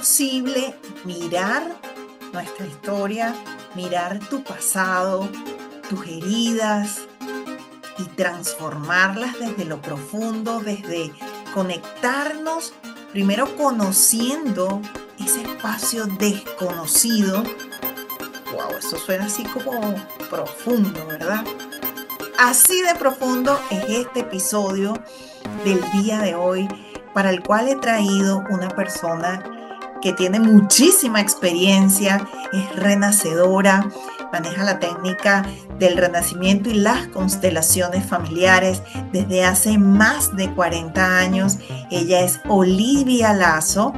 posible mirar nuestra historia, mirar tu pasado, tus heridas y transformarlas desde lo profundo, desde conectarnos, primero conociendo ese espacio desconocido? Wow, eso suena así como profundo, ¿verdad? Así de profundo es este episodio del día de hoy, para el cual he traído una persona que tiene muchísima experiencia, es renacedora, maneja la técnica del renacimiento y las constelaciones familiares desde hace más de 40 años. Ella es Olivia Lazo.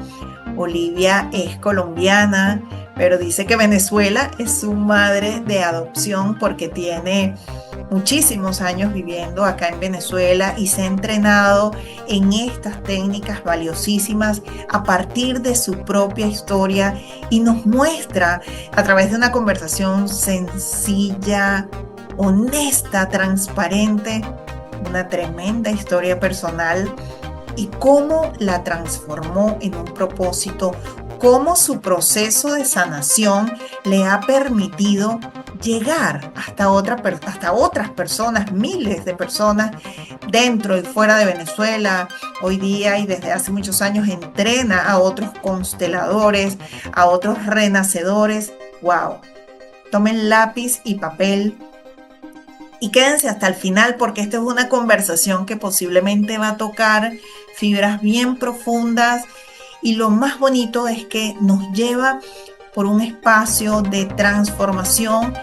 Olivia es colombiana, pero dice que Venezuela es su madre de adopción porque tiene muchísimos años viviendo acá en Venezuela y se ha entrenado en estas técnicas valiosísimas a partir de su propia historia y nos muestra a través de una conversación sencilla, honesta, transparente, una tremenda historia personal y cómo la transformó en un propósito, cómo su proceso de sanación le ha permitido llegar hasta otras personas, miles de personas dentro y fuera de Venezuela. Hoy día y desde hace muchos años entrena a otros consteladores, a otros renacedores. ¡Wow! Tomen lápiz y papel y quédense hasta el final porque esta es una conversación que posiblemente va a tocar fibras bien profundas y lo más bonito es que nos lleva por un espacio de transformación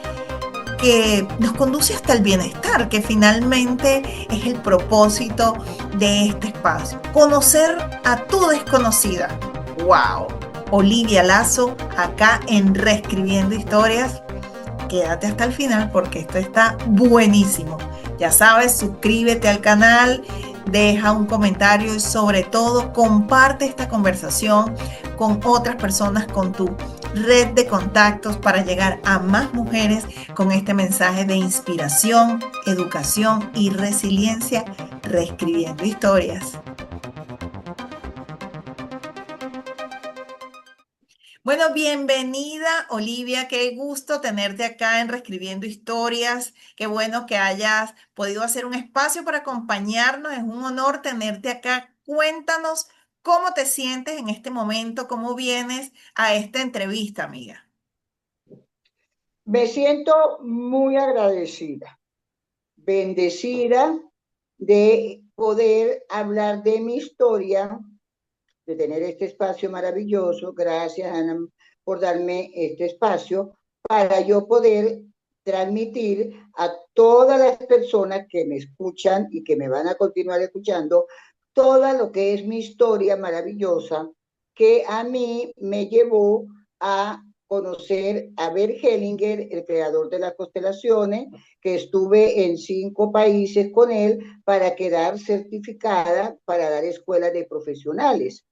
que nos conduce hasta el bienestar, que finalmente es el propósito de este espacio. Conocer a tu desconocida. ¡Wow! Olivia Lazo, acá en Reescribiendo Historias. Quédate hasta el final porque esto está buenísimo. Ya sabes, suscríbete al canal, deja un comentario y sobre todo comparte esta conversación con otras personas, con tu red de contactos para llegar a más mujeres con este mensaje de inspiración, educación y resiliencia, reescribiendo historias. Bueno, bienvenida Olivia, qué gusto tenerte acá en Reescribiendo Historias, qué bueno que hayas podido hacer un espacio para acompañarnos, es un honor tenerte acá. Cuéntanos cómo te sientes en este momento, cómo vienes a esta entrevista, amiga. Me siento muy agradecida, bendecida de poder hablar de mi historia, de tener este espacio maravilloso. Gracias, Ana, por darme este espacio para yo poder transmitir a todas las personas que me escuchan y que me van a continuar escuchando todo lo que es mi historia maravillosa que a mí me llevó a conocer a Bert Hellinger, el creador de las constelaciones, que estuve en 5 países con él para quedar certificada para dar escuelas de profesionales.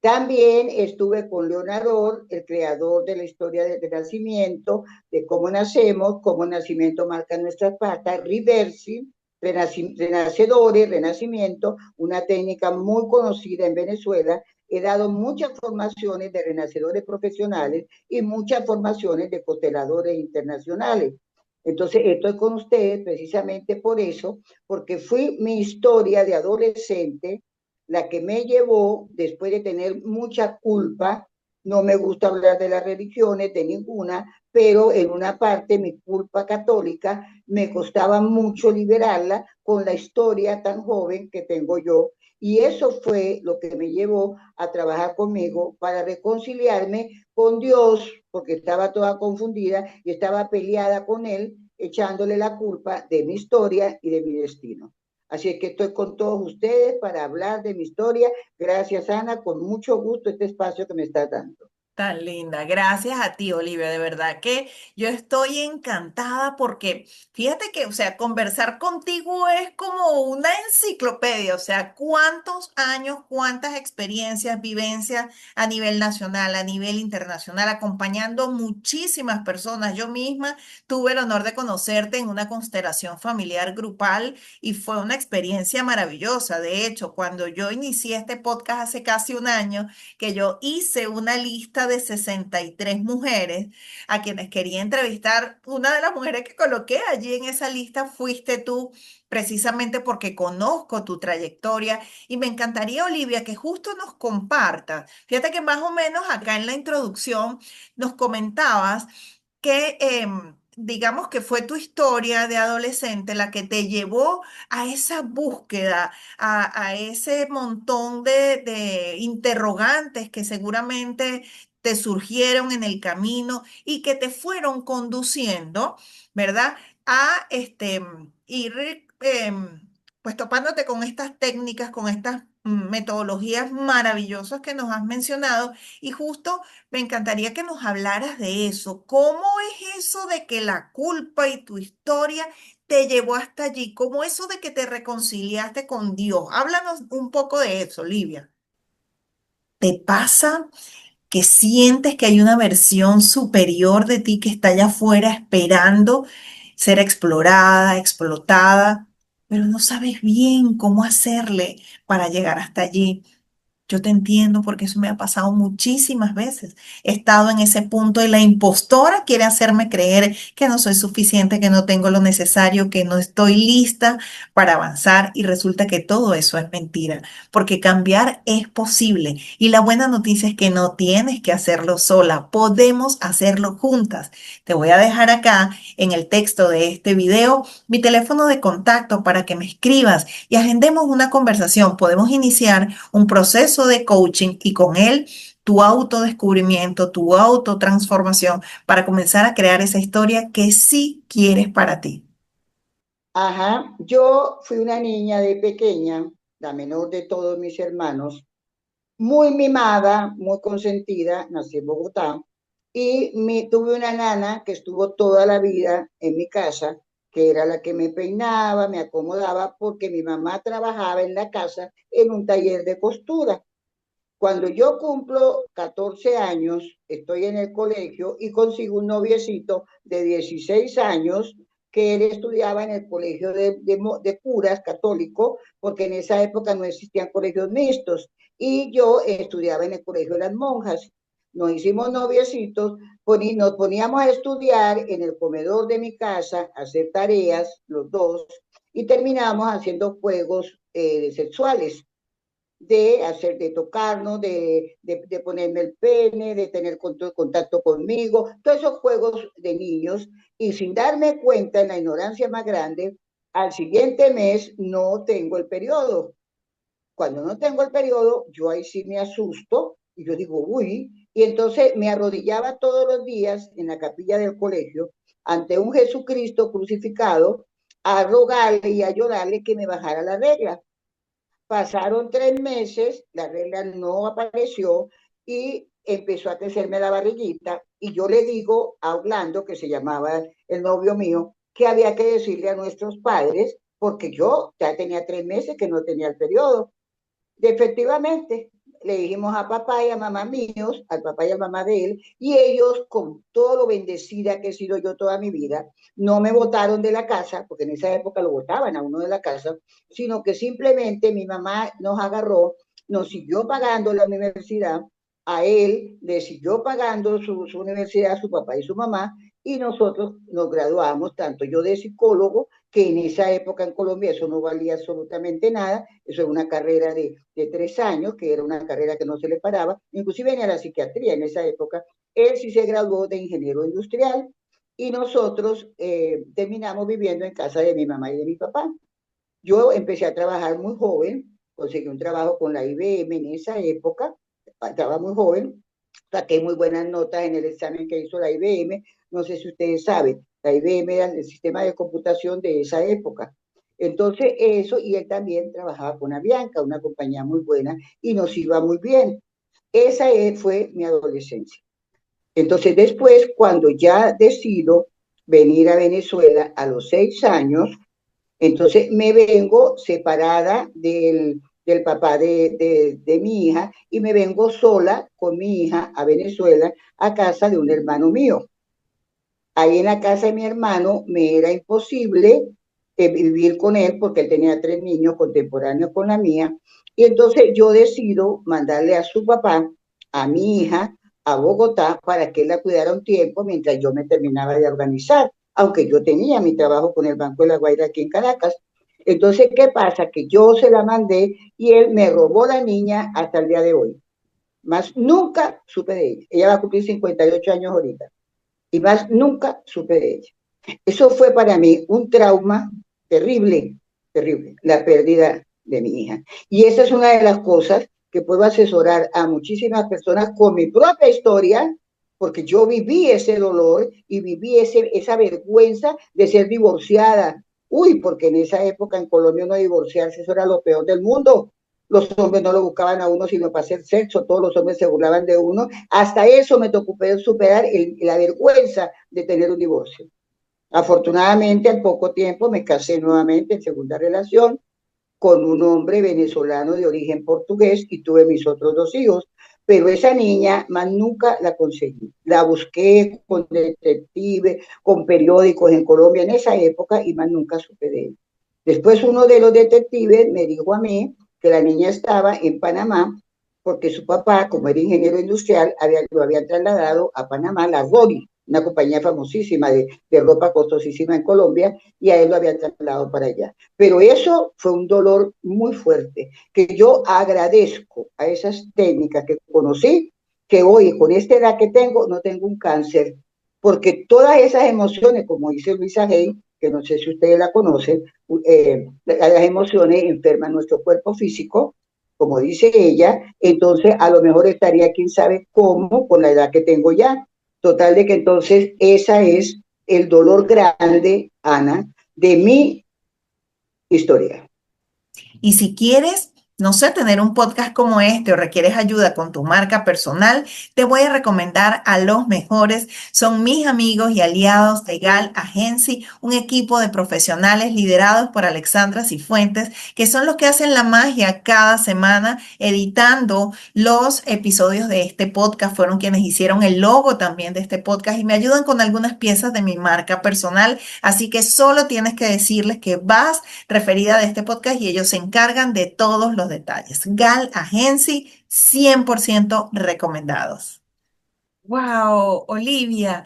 También estuve con Leonardo, el creador de la historia del nacimiento, de cómo nacemos, cómo el nacimiento marca nuestras patas, Reversing, renacedores, renacimiento, una técnica muy conocida en Venezuela. He dado muchas formaciones de renacedores profesionales y muchas formaciones de consteladores internacionales. Entonces, estoy con ustedes precisamente por eso, porque fui mi historia de adolescente la que me llevó, después de tener mucha culpa. No me gusta hablar de las religiones, de ninguna, pero en una parte mi culpa católica me costaba mucho liberarla con la historia tan joven que tengo yo. Y eso fue lo que me llevó a trabajar conmigo para reconciliarme con Dios, porque estaba toda confundida y estaba peleada con Él, echándole la culpa de mi historia y de mi destino. Así es que estoy con todos ustedes para hablar de mi historia. Gracias, Ana, con mucho gusto este espacio que me estás dando. Tan linda, gracias a ti, Olivia. De verdad que yo estoy encantada porque fíjate que, o sea, conversar contigo es como una enciclopedia, o sea, cuántos años, cuántas experiencias, vivencias a nivel nacional, a nivel internacional, acompañando muchísimas personas. Yo misma tuve el honor de conocerte en una constelación familiar grupal y fue una experiencia maravillosa. De hecho, cuando yo inicié este podcast hace casi un año, que yo hice una lista de 63 mujeres a quienes quería entrevistar. Una de las mujeres que coloqué allí en esa lista fuiste tú, precisamente porque conozco tu trayectoria y me encantaría, Olivia, que justo nos compartas. Fíjate que más o menos acá en la introducción nos comentabas que... digamos que fue tu historia de adolescente la que te llevó a esa búsqueda, a ese montón de interrogantes que seguramente te surgieron en el camino y que te fueron conduciendo, ¿verdad? A ir pues topándote con estas técnicas, con estas metodologías maravillosas que nos has mencionado y justo me encantaría que nos hablaras de eso. ¿Cómo es eso de que la culpa y tu historia te llevó hasta allí? ¿Cómo eso de que te reconciliaste con Dios? Háblanos un poco de eso, Olivia. ¿Te pasa que sientes que hay una versión superior de ti que está allá afuera esperando ser explorada, explotada, pero no sabes bien cómo hacerle para llegar hasta allí? Yo te entiendo porque eso me ha pasado muchísimas veces. He estado en ese punto y la impostora quiere hacerme creer que no soy suficiente, que no tengo lo necesario, que no estoy lista para avanzar y resulta que todo eso es mentira, porque cambiar es posible y la buena noticia es que no tienes que hacerlo sola, podemos hacerlo juntas. Te voy a dejar acá en el texto de este video mi teléfono de contacto para que me escribas y agendemos una conversación. Podemos iniciar un proceso de coaching y con él tu autodescubrimiento, tu autotransformación para comenzar a crear esa historia que sí quieres para ti. Ajá, yo fui una niña de pequeña, la menor de todos mis hermanos, muy mimada, muy consentida, nací en Bogotá, y tuve una nana que estuvo toda la vida en mi casa, que era la que me peinaba, me acomodaba, porque mi mamá trabajaba en la casa en un taller de costura. Cuando yo cumplo 14 años, estoy en el colegio y consigo un noviecito de 16 años que él estudiaba en el colegio de curas católico, porque en esa época no existían colegios mixtos, y yo estudiaba en el colegio de las monjas. Nos hicimos noviecitos, nos poníamos a estudiar en el comedor de mi casa, a hacer tareas, los dos, y terminábamos haciendo juegos sexuales de tocarnos, de ponerme el pene, de tener contacto conmigo, todos esos juegos de niños, y sin darme cuenta, en la ignorancia más grande, al siguiente mes no tengo el periodo. Cuando no tengo el periodo, yo ahí sí me asusto y yo digo, uy, y entonces me arrodillaba todos los días en la capilla del colegio ante un Jesucristo crucificado a rogarle y a llorarle que me bajara la regla. Pasaron 3 meses, la regla no apareció y empezó a crecerme la barriguita y yo le digo a Orlando, que se llamaba el novio mío, que había que decirle a nuestros padres porque yo ya tenía 3 meses que no tenía el periodo. Y efectivamente, le dijimos a papá y a mamá míos, al papá y a mamá de él, y ellos, con todo lo bendecida que he sido yo toda mi vida, no me botaron de la casa, porque en esa época lo botaban a uno de la casa, sino que simplemente mi mamá nos agarró, nos siguió pagando la universidad, a él le siguió pagando su universidad, su papá y su mamá, y nosotros nos graduamos, tanto yo de psicólogo, que en esa época en Colombia eso no valía absolutamente nada, eso era una carrera de 3 años, que era una carrera que no se le paraba, inclusive ni a la psiquiatría en esa época. Él sí se graduó de ingeniero industrial y nosotros terminamos viviendo en casa de mi mamá y de mi papá. Yo empecé a trabajar muy joven, conseguí un trabajo con la IBM en esa época, estaba muy joven, saqué muy buenas notas en el examen que hizo la IBM, no sé si ustedes saben, la IBM era el sistema de computación de esa época. Entonces eso, y él también trabajaba con Avianca, una compañía muy buena, y nos iba muy bien. Esa fue mi adolescencia. Entonces después, cuando ya decido venir a Venezuela a los 6 años, entonces me vengo separada del papá de mi hija y me vengo sola con mi hija a Venezuela a casa de un hermano mío. Ahí en la casa de mi hermano me era imposible vivir con él porque él tenía 3 niños contemporáneos con la mía. Y entonces yo decido mandarle a su papá, a mi hija, a Bogotá para que él la cuidara un tiempo mientras yo me terminaba de organizar, aunque yo tenía mi trabajo con el Banco de la Guaira aquí en Caracas. Entonces, ¿qué pasa? Que yo se la mandé y él me robó la niña hasta el día de hoy. Más nunca supe de ella. Ella va a cumplir 58 años ahorita y más nunca supe de ella. Eso fue para mí un trauma terrible, terrible, la pérdida de mi hija. Y esa es una de las cosas que puedo asesorar a muchísimas personas con mi propia historia, porque yo viví ese dolor y viví esa vergüenza de ser divorciada. Uy, porque en esa época en Colombia no divorciarse, eso era lo peor del mundo. Los hombres no lo buscaban a uno sino para hacer sexo, todos los hombres se burlaban de uno. Hasta eso me tocó superar la vergüenza de tener un divorcio. Afortunadamente, al poco tiempo me casé nuevamente en segunda relación con un hombre venezolano de origen portugués y tuve mis otros 2 hijos. Pero esa niña más nunca la conseguí. La busqué con detectives, con periódicos en Colombia en esa época y más nunca supe de él. Después uno de los detectives me dijo a mí que la niña estaba en Panamá porque su papá, como era ingeniero industrial, lo había trasladado a Panamá, la Rori, una compañía famosísima de ropa costosísima en Colombia, y a él lo había trasladado para allá. Pero eso fue un dolor muy fuerte, que yo agradezco a esas técnicas que conocí, que hoy con esta edad que tengo no tengo un cáncer, porque todas esas emociones, como dice Luisa Hay, que no sé si ustedes la conocen, las emociones enferman nuestro cuerpo físico, como dice ella, entonces a lo mejor estaría quién sabe cómo con la edad que tengo ya. Total de que entonces esa es el dolor grande, Ana, de mi historia. Y si quieres, no sé, tener un podcast como este o requieres ayuda con tu marca personal, te voy a recomendar a los mejores. Son mis amigos y aliados de GAL Agency, un equipo de profesionales liderados por Alexandra Cifuentes, que son los que hacen la magia cada semana editando los episodios de este podcast. Fueron quienes hicieron el logo también de este podcast y me ayudan con algunas piezas de mi marca personal. Así que solo tienes que decirles que vas referida de este podcast y ellos se encargan de todos los detalles. GAL Agency, 100% recomendados. Wow, Olivia,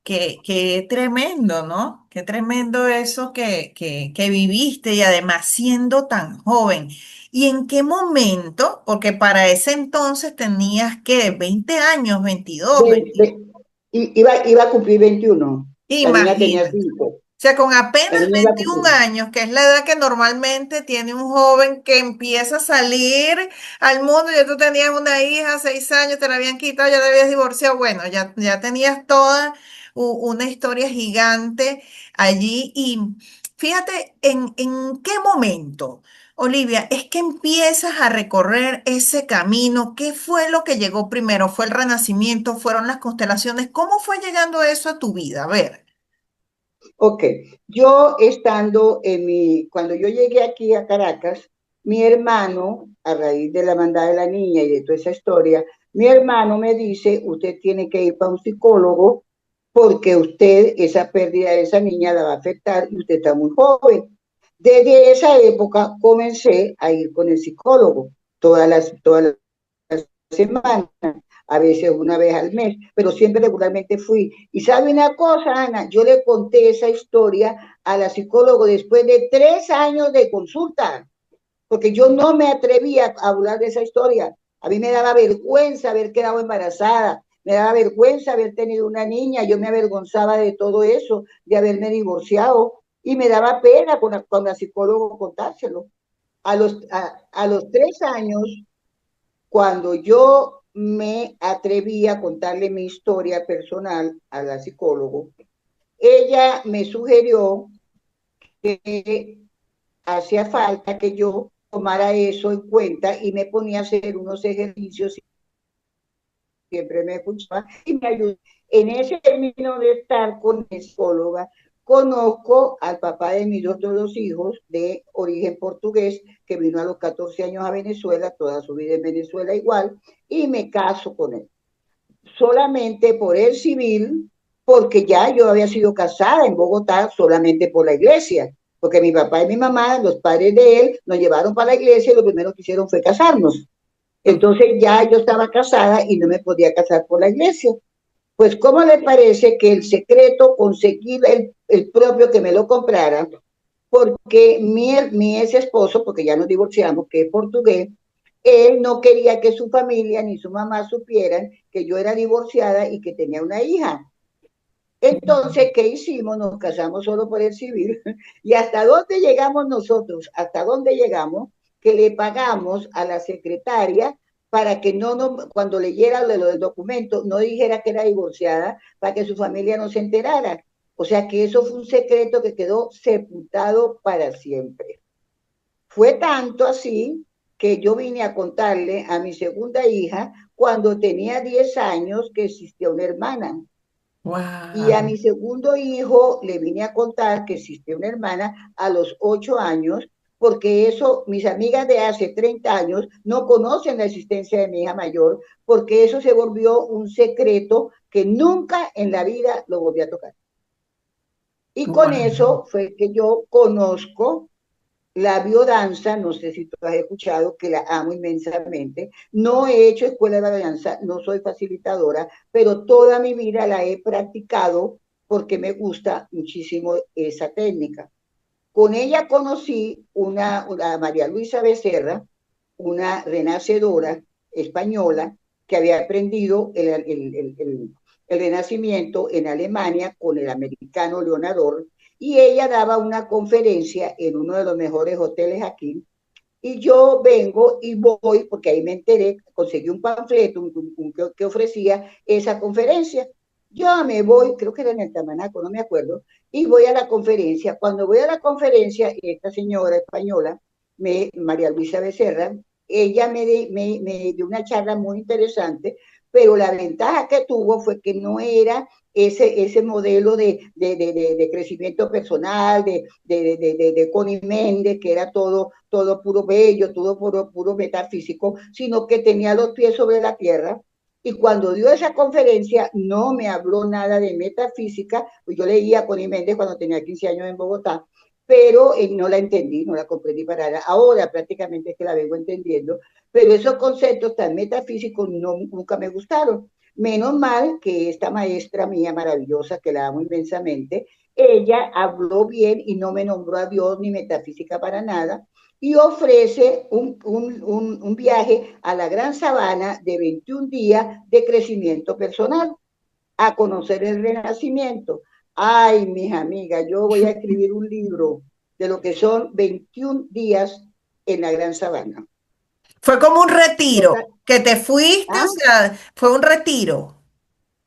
qué tremendo, ¿no? Qué tremendo eso que viviste y además siendo tan joven. ¿Y en qué momento? Porque para ese entonces tenías que 20 años, 22, Ve, 20. ve, iba a cumplir 21. La niña tenía Imagínate. 5. O sea, con La apenas niña iba a 21 cumplir. años, que es la edad que normalmente tiene un joven que empieza a salir al mundo, ya tú tenías una hija, 6 años, te la habían quitado, ya te habías divorciado, bueno, ya tenías toda una historia gigante allí. Y fíjate, ¿en qué momento, Olivia, es que empiezas a recorrer ese camino? ¿Qué fue lo que llegó primero? ¿Fue el renacimiento? ¿Fueron las constelaciones? ¿Cómo fue llegando eso a tu vida? A ver. Ok, yo estando cuando yo llegué aquí a Caracas, mi hermano, a raíz de la mandada de la niña y de toda esa historia, mi hermano me dice, usted tiene que ir para un psicólogo porque usted, esa pérdida de esa niña la va a afectar y usted está muy joven. Desde esa época comencé a ir con el psicólogo todas las semanas, a veces una vez al mes, pero siempre regularmente fui. Y sabe una cosa, Ana, yo le conté esa historia a la psicóloga después de 3 años de consulta, porque yo no me atrevía a hablar de esa historia. A mí me daba vergüenza haber quedado embarazada, me daba vergüenza haber tenido una niña, yo me avergonzaba de todo eso, de haberme divorciado, y me daba pena con la psicóloga contárselo. A los 3 años, cuando yo me atreví a contarle mi historia personal a la psicóloga, ella me sugirió que hacía falta que yo tomara eso en cuenta y me ponía a hacer unos ejercicios siempre me escuchaba y me ayudó. En ese término de estar con mi psicóloga, conozco al papá de mis otros dos hijos de origen portugués, que vino a los 14 años a Venezuela, toda su vida en Venezuela igual, y me caso con él. Solamente por el civil, porque ya yo había sido casada en Bogotá solamente por la iglesia, porque mi papá y mi mamá, los padres de él, nos llevaron para la iglesia y lo primero que hicieron fue casarnos. Entonces ya yo estaba casada y no me podía casar por la iglesia. Pues, ¿cómo le parece que el secreto conseguí el propio que me lo comprara? Porque mi ex esposo, porque ya nos divorciamos, que es portugués, él no quería que su familia ni su mamá supieran que yo era divorciada y que tenía una hija. Entonces, ¿qué hicimos? Nos casamos solo por el civil. ¿Y hasta dónde llegamos nosotros? ¿Hasta dónde llegamos? Que le pagamos a la secretaria para que cuando leyera lo del documento, no dijera que era divorciada, para que su familia no se enterara. O sea que eso fue un secreto que quedó sepultado para siempre. Fue tanto así que yo vine a contarle a mi segunda hija cuando tenía 10 años que existía una hermana. Y a Wow. mi segundo hijo le vine a contar que existía una hermana a los 8 años, porque eso, mis amigas de hace 30 años no conocen la existencia de mi hija mayor, porque eso se volvió un secreto que nunca en la vida lo volví a tocar. Y con Wow. eso fue que yo conozco la biodanza, no sé si tú has escuchado, que la amo inmensamente. No he hecho escuela de biodanza, no soy facilitadora, pero toda mi vida la he practicado porque me gusta muchísimo esa técnica. Con ella conocí una María Luisa Becerra, una renacedora española que había aprendido el Renacimiento en Alemania con el americano Leonardo, y ella daba una conferencia en uno de los mejores hoteles aquí, y yo vengo y voy, porque ahí me enteré, conseguí un panfleto que ofrecía esa conferencia. Yo me voy, creo que era en el Tamanaco, no me acuerdo, y voy a la conferencia. Cuando voy a la conferencia, esta señora española, María Luisa Becerra, ella me dio una charla muy interesante, pero la ventaja que tuvo fue que no era ese modelo de crecimiento personal, de Connie Méndez, que era todo puro bello, todo puro metafísico, sino que tenía los pies sobre la tierra. Y cuando dio esa conferencia, no me habló nada de metafísica, pues yo leía a Connie Méndez cuando tenía 15 años en Bogotá, pero no la entendí, no la comprendí para nada. Ahora prácticamente es que la vengo entendiendo, pero esos conceptos tan metafísicos nunca me gustaron. Menos mal que esta maestra mía maravillosa, que la amo inmensamente, ella habló bien y no me nombró a Dios ni metafísica para nada, y ofrece un viaje a la Gran Sabana de 21 días de crecimiento personal, a conocer el Renacimiento. Ay, mis amigas, yo voy a escribir un libro de lo que son 21 días en la Gran Sabana. Fue como un retiro, Total, que te fuiste, o ¿ah? sea, fue un retiro,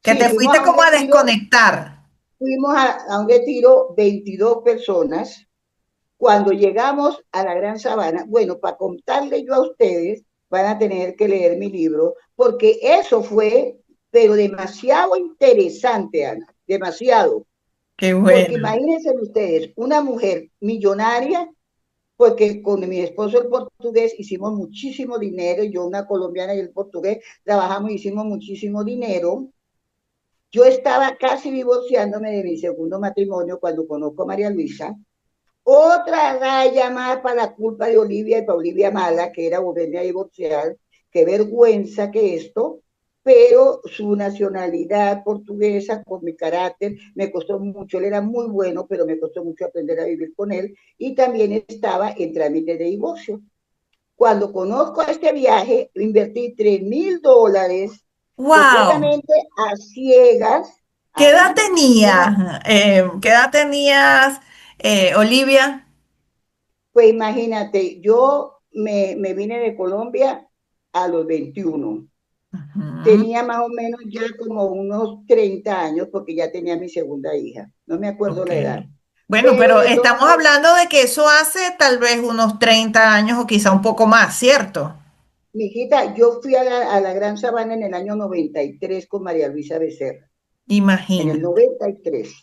que Sí, te fuiste como a desconectar. fuimos a un retiro 22 personas. Cuando llegamos a la Gran Sabana, bueno, para contarle yo a ustedes, van a tener que leer mi libro, porque eso fue, pero demasiado interesante, Ana, demasiado. Qué Porque bueno. imagínense ustedes, una mujer millonaria, porque con mi esposo el portugués hicimos muchísimo dinero, yo una colombiana y el portugués trabajamos y hicimos muchísimo dinero. Yo estaba casi divorciándome de mi segundo matrimonio cuando conozco a María Luisa. Otra raya más para la culpa de Olivia y para Olivia Mala, que era volverme a divorciar. Qué vergüenza que esto, pero su nacionalidad portuguesa, con mi carácter, me costó mucho. Él era muy bueno, pero me costó mucho aprender a vivir con él. Y también estaba en trámite de divorcio. Cuando conozco este viaje, invertí $3,000 Wow. completamente a ciegas, ¿Qué edad Ana. tenías? ¿Qué edad tenías, Olivia? Pues imagínate, yo me vine de Colombia a los 21. Ujú. Tenía más o menos ya como unos 30 años porque ya tenía mi segunda hija. No me acuerdo Ok. la edad. Bueno, Pero pero de todas estamos hablando de que eso hace tal vez unos 30 años o quizá un poco más, ¿cierto? Mijita, yo fui a la Gran Sabana en el año 93 con María Luisa Becerra, en el Imagínate. 93.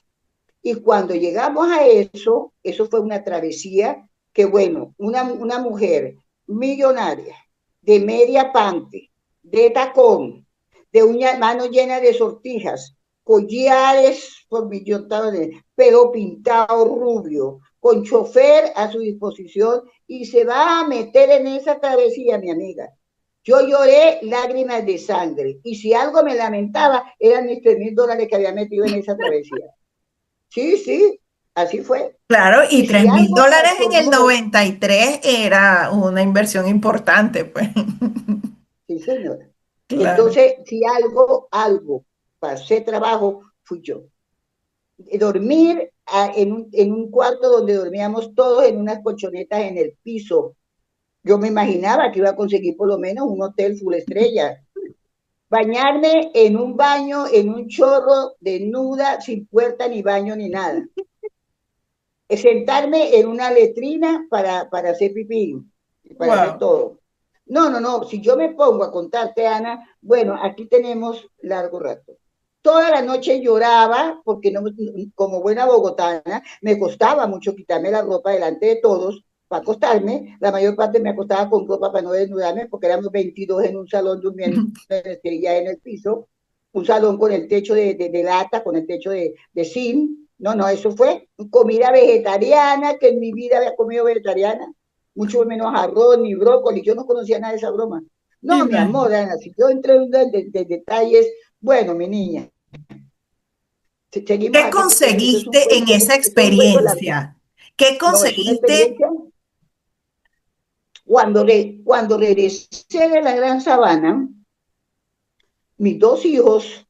Y cuando llegamos a eso, eso fue una travesía que, bueno, una mujer millonaria, de media pante, de tacón, de una mano llena de sortijas, collares por millones, pelo pintado rubio, con chofer a su disposición y se va a meter en esa travesía, mi amiga. Yo lloré lágrimas de sangre y si algo me lamentaba eran mis $3,000 que había metido en esa travesía. Sí, sí, así fue. Claro, y Y si tres mil algo dólares en el transformó, 93 era una inversión importante, pues. sí, señora. Claro. Entonces, si algo pasé trabajo, fui yo. Dormir en un cuarto donde dormíamos todos en unas colchonetas en el piso. Yo me imaginaba que iba a conseguir por lo menos un hotel full estrella. Bañarme en un baño, en un chorro, desnuda, sin puerta, ni baño, ni nada. Sentarme en una letrina para hacer pipí, para hacer Wow. todo. No, no, no, si yo me pongo a contarte, Ana, bueno, aquí tenemos largo rato. Toda la noche lloraba porque no, como buena bogotana me costaba mucho quitarme la ropa delante de todos para acostarme. La mayor parte me acostaba con ropa para no desnudarme porque éramos 22 en un salón durmiendo en el piso, un salón con el techo de lata, con el techo de zinc. No, no, eso fue comida vegetariana, que en mi vida había comido vegetariana, mucho menos arroz ni brócoli, yo no conocía nada de esa broma. No, mi amor, Imagínate. Ana, si yo entro en detalles, bueno, mi niña, seguimos ¿Qué aquí porque eso es un conseguiste en cuento, esa eso es un cuento largo. experiencia? ¿Qué No, es una conseguiste? experiencia. Cuando regresé de la Gran Sabana, mis dos hijos,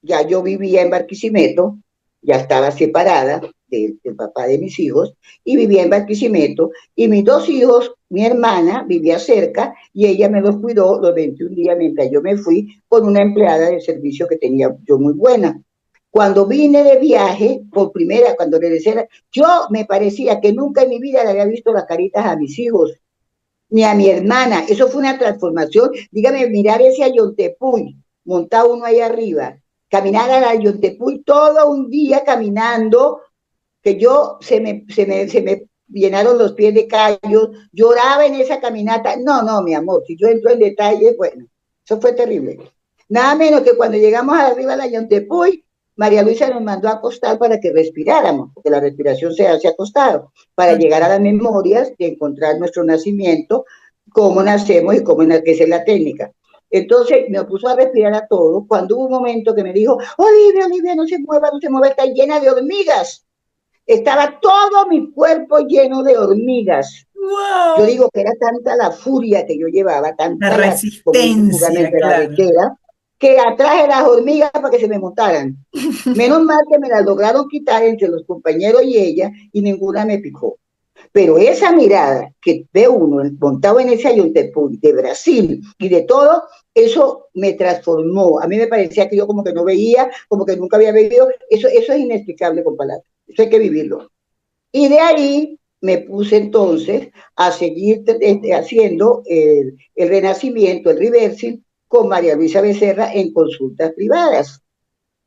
ya yo vivía en Barquisimeto, ya estaba separada del papá de mis hijos, y vivía en Barquisimeto, y mis dos hijos, mi hermana vivía cerca, y ella me los cuidó los 21 días mientras yo me fui con una empleada de servicio que tenía yo muy buena. Cuando vine de viaje, por primera, cuando regresé, yo me parecía que nunca en mi vida le había visto las caritas a mis hijos, ni a mi hermana. Eso fue una transformación. Dígame, mirar ese Ayontepuy, montado uno ahí arriba, caminar al Ayontepuy todo un día caminando, que yo se me llenaron los pies de callos, lloraba en esa caminata. No, no, mi amor, si yo entro en detalles, bueno, eso fue terrible. Nada menos que cuando llegamos arriba al Ayontepuy, María Luisa nos mandó a acostar para que respiráramos, porque la respiración se hace acostado, para llegar a las memorias de encontrar nuestro nacimiento, cómo nacemos y cómo es la técnica. Entonces me puso a respirar a todos. Cuando hubo un momento que me dijo, Olivia, Olivia, no se mueva, no se mueva, está llena de hormigas. Estaba todo mi cuerpo lleno de hormigas. Yo Wow. digo que era tanta la furia que yo llevaba, La tanta la, como dicen resistencia, vulgarmente, la claro. rechera, que atraje las hormigas para que se me montaran. Menos mal que me las lograron quitar entre los compañeros y ella y ninguna me picó. Pero esa mirada que ve uno montado en ese Ayuntepui de Brasil y de todo, eso me transformó. A mí me parecía que yo como que no veía, como que nunca había vivido. Eso es inexplicable con palabras. Eso hay que vivirlo. Y de ahí me puse entonces a seguir haciendo el renacimiento, el reversing, con María Luisa Becerra en consultas privadas.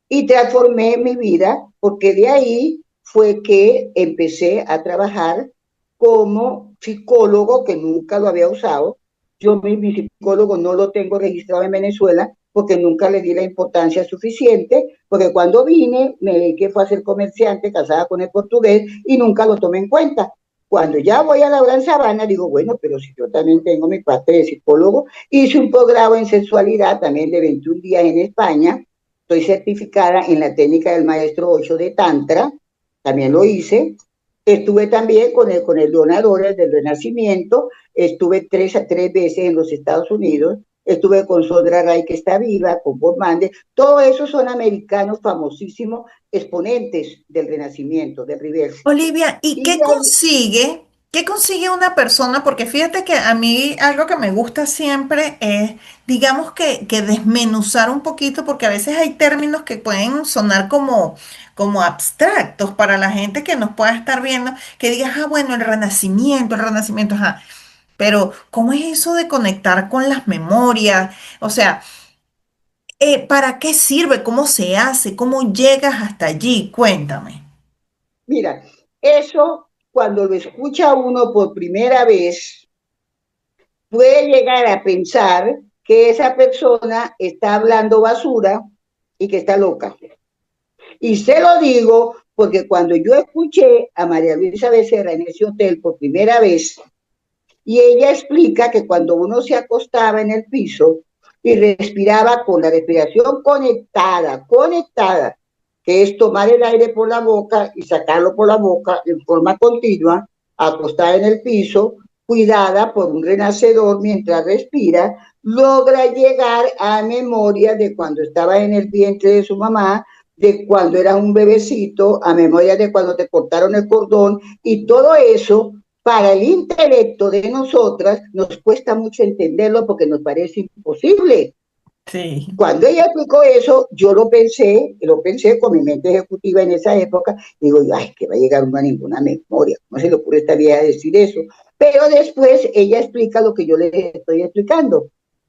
Y transformé mi vida porque de ahí fue que empecé a trabajar como psicólogo, que nunca lo había usado. Yo mi psicólogo no lo tengo registrado en Venezuela porque nunca le di la importancia suficiente, porque cuando vine me dediqué fue a ser comerciante, casada con el portugués, y nunca lo tomé en cuenta. Cuando ya voy a la Gran Sabana, digo, bueno, pero si yo también tengo mi parte de psicólogo, hice un posgrado en sexualidad también de 21 días en España, estoy certificada en la técnica del maestro 8 de Tantra, también lo hice. Estuve también con el donador del Renacimiento, estuve tres veces en los Estados Unidos, estuve con Sondra Ray, que está viva, con Bob Mande, todos esos son americanos famosísimos exponentes del Renacimiento, del Reverse. Olivia, ¿y Y qué de ahí, consigue? ¿Qué consigue una persona? Porque fíjate que a mí algo que me gusta siempre es, digamos que desmenuzar un poquito, porque a veces hay términos que pueden sonar como abstractos para la gente que nos pueda estar viendo, que digas, ah, bueno, el renacimiento, ajá. Pero, ¿cómo es eso de conectar con las memorias? O sea, ¿para qué sirve? ¿Cómo se hace? ¿Cómo llegas hasta allí? Cuéntame. Mira, eso cuando lo escucha uno por primera vez, puede llegar a pensar que esa persona está hablando basura y que está loca. Y se lo digo porque cuando yo escuché a María Luisa Becerra en ese hotel por primera vez, y ella explica que cuando uno se acostaba en el piso y respiraba con la respiración conectada, que es tomar el aire por la boca y sacarlo por la boca en forma continua, acostada en el piso, cuidada por un renacedor mientras respira, logra llegar a memoria de cuando estaba en el vientre de su mamá, de cuando era un bebecito, a memoria de cuando te cortaron el cordón, y todo eso para el intelecto de nosotras nos cuesta mucho entenderlo porque nos parece imposible. Sí. Cuando ella explicó eso, yo lo pensé con mi mente ejecutiva en esa época, digo, ay, que va a llegar uno a ninguna memoria, ¿cómo se le ocurre a esta vieja decir eso? Pero después ella explica lo que yo le estoy explicando,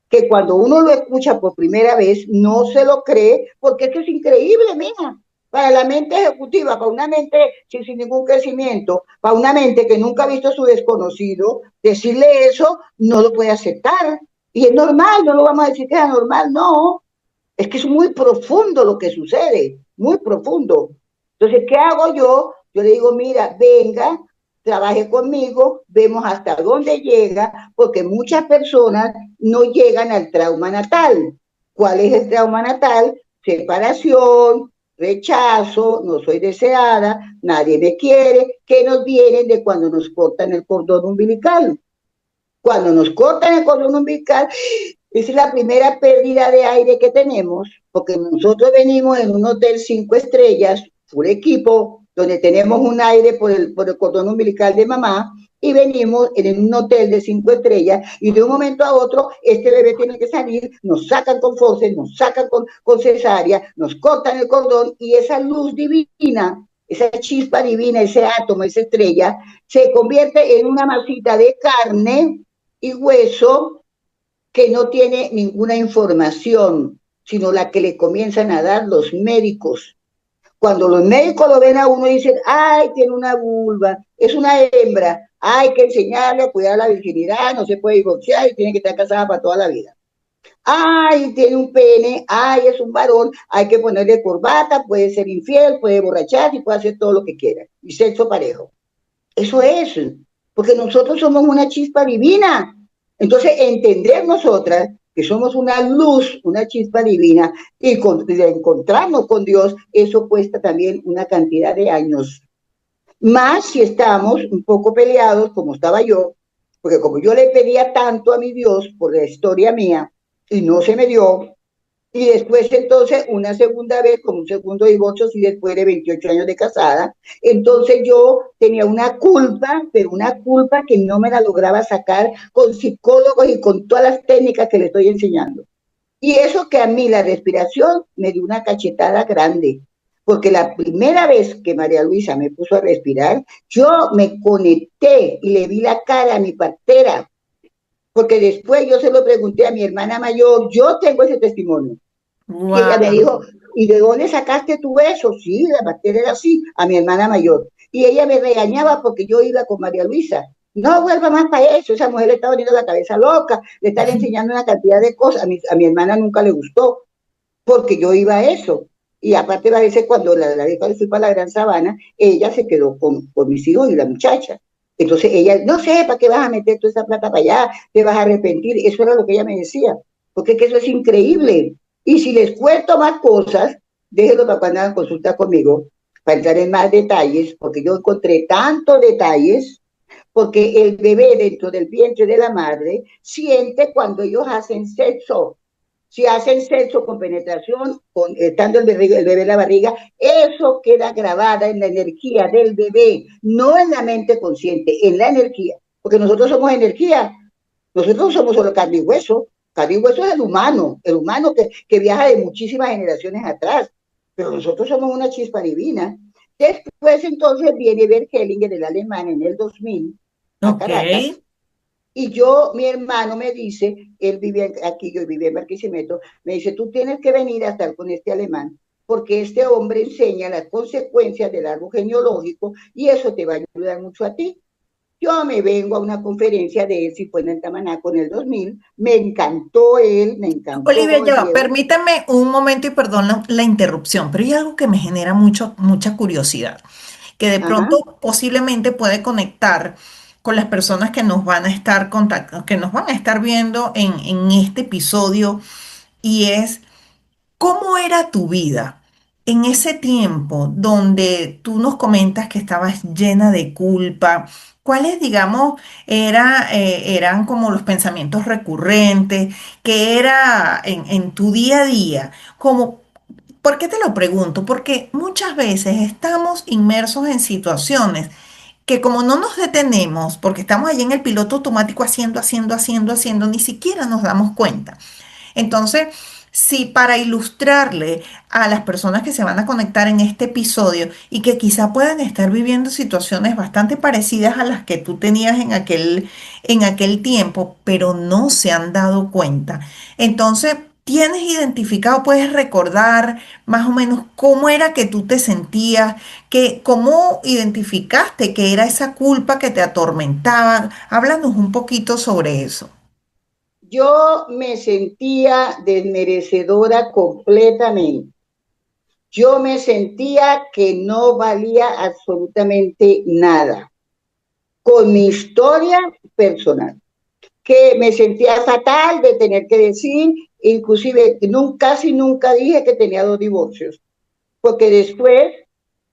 que cuando uno lo escucha por primera vez, no se lo cree, porque es que es increíble, mira, para la mente ejecutiva, para una mente sin ningún crecimiento, para una mente que nunca ha visto a su desconocido, decirle eso no lo puede aceptar. Y es normal, no lo vamos a decir que es anormal, no. Es que es muy profundo lo que sucede, muy profundo. Entonces, ¿qué hago yo? Yo le digo, mira, venga, trabaje conmigo, vemos hasta dónde llega, porque muchas personas no llegan al trauma natal. ¿Cuál es el trauma natal? Separación, rechazo, no soy deseada, nadie me quiere, que nos vienen de cuando nos cortan el cordón umbilical. Cuando nos cortan el cordón umbilical, es la primera pérdida de aire que tenemos, porque nosotros venimos en un hotel 5 estrellas, full equipo, donde tenemos un aire por el cordón umbilical de mamá, y venimos en un hotel de 5 estrellas, y de un momento a otro, este bebé tiene que salir, nos sacan con force, nos sacan con cesárea, nos cortan el cordón, y esa luz divina, esa chispa divina, ese átomo, esa estrella, se convierte en una masita de carne y hueso que no tiene ninguna información, sino la que le comienzan a dar los médicos. Cuando los médicos lo ven a uno y dicen, ay, tiene una vulva, es una hembra, hay que enseñarle a cuidar la virginidad, no se puede divorciar y tiene que estar casada para toda la vida. Ay, tiene un pene, ay, es un varón, hay que ponerle corbata, puede ser infiel, puede borrachar y puede hacer todo lo que quiera. Y sexo parejo. Eso es, porque nosotros somos una chispa divina. Entonces, entender nosotras que somos una luz, una chispa divina, y encontrarnos con Dios, eso cuesta también una cantidad de años. Más si estamos un poco peleados, como estaba yo, porque como yo le pedía tanto a mi Dios por la historia mía, y no se me dio, y después entonces una segunda vez con un segundo divorcio, y después de 28 años de casada, entonces yo tenía una culpa, pero una culpa que no me la lograba sacar con psicólogos y con todas las técnicas que le estoy enseñando. Y eso que a mí la respiración me dio una cachetada grande, porque la primera vez que María Luisa me puso a respirar, yo me conecté y le vi la cara a mi partera, porque después yo se lo pregunté a mi hermana mayor, yo tengo ese testimonio, y ella me Wow. dijo, ¿y de dónde sacaste tú eso? Sí, la bacteria era así, a mi hermana mayor. Y ella me regañaba porque yo iba con María Luisa. No vuelva más para eso, esa mujer le está poniendo la cabeza loca, le están enseñando una cantidad de cosas. A mi hermana nunca le gustó, porque yo iba a eso. Y aparte, a veces cuando la vez cuando fui para la Gran Sabana, ella se quedó con mis hijos y la muchacha. Entonces ella, no sé, ¿para qué vas a meter toda esa plata para allá? Te vas a arrepentir. Eso era lo que ella me decía, porque es que eso es increíble. Y si les cuento más cosas, déjenlo para cuando hagan consulta conmigo, para entrar en más detalles, porque yo encontré tantos detalles, porque el bebé dentro del vientre de la madre siente cuando ellos hacen sexo. Si hacen sexo con penetración, estando el bebé en la barriga, eso queda grabada en la energía del bebé, no en la mente consciente, en la energía, porque nosotros somos energía, nosotros no somos solo carne y hueso es el humano que viaja de muchísimas generaciones atrás, pero nosotros somos una chispa divina. Después entonces viene Bert Hellinger, el alemán, en el 2000, a Ok. Caracas, Y yo, mi hermano me dice, él vive aquí, yo viví en Barquisimeto, me dice, tú tienes que venir a estar con este alemán, porque este hombre enseña las consecuencias del árbol genealógico y eso te va a ayudar mucho a ti. Yo me vengo a una conferencia de él, si fue en el Tamanaco en el 2000, me encantó él, me Olivia, encantó ya va, Diego. permítame un momento y perdón la interrupción, pero hay algo que me genera mucha curiosidad, que de Ajá. pronto posiblemente puede conectar con las personas que nos van a estar que nos van a estar viendo en este episodio, y es ¿cómo era tu vida en ese tiempo donde tú nos comentas que estabas llena de culpa? ¿Cuáles, digamos, eran como los pensamientos recurrentes que era en tu día a día? Como, ¿por qué te lo pregunto? Porque muchas veces estamos inmersos en situaciones que como no nos detenemos, porque estamos allí en el piloto automático haciendo, ni siquiera nos damos cuenta. Entonces, si para ilustrarle a las personas que se van a conectar en este episodio y que quizá puedan estar viviendo situaciones bastante parecidas a las que tú tenías en aquel tiempo, pero no se han dado cuenta. Entonces, ¿tienes identificado, puedes recordar más o menos cómo era que tú te sentías, cómo identificaste que era esa culpa que te atormentaba? Háblanos un poquito sobre eso. Yo me sentía desmerecedora completamente. Yo me sentía que no valía absolutamente nada con mi historia personal, que me sentía fatal de tener que decir, inclusive casi nunca dije que tenía 2 divorcios, porque después,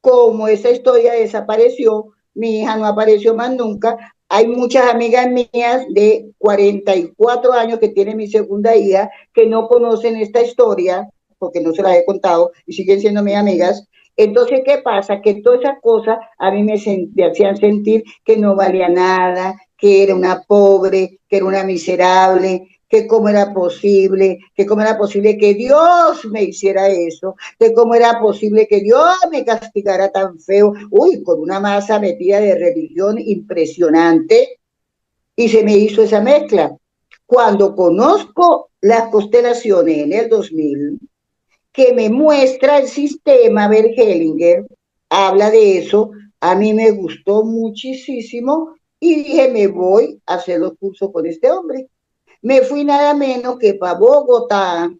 como esa historia desapareció, mi hija no apareció más nunca. Hay muchas amigas mías de 44 años que tienen mi segunda hija que no conocen esta historia porque no se las he contado y siguen siendo mis amigas. Entonces, ¿qué pasa? Que todas esas cosas a mí me hacían sentir que no valía nada, que era una pobre, que era una miserable, que cómo era posible que Dios me hiciera eso, de cómo era posible que Dios me castigara tan feo, uy, con una masa metida de religión impresionante, y se me hizo esa mezcla. Cuando conozco las constelaciones en el 2000, que me muestra el sistema Bergelinger, habla de eso, a mí me gustó muchísimo y dije, me voy a hacer los cursos con este hombre. Me fui nada menos que para Bogotá,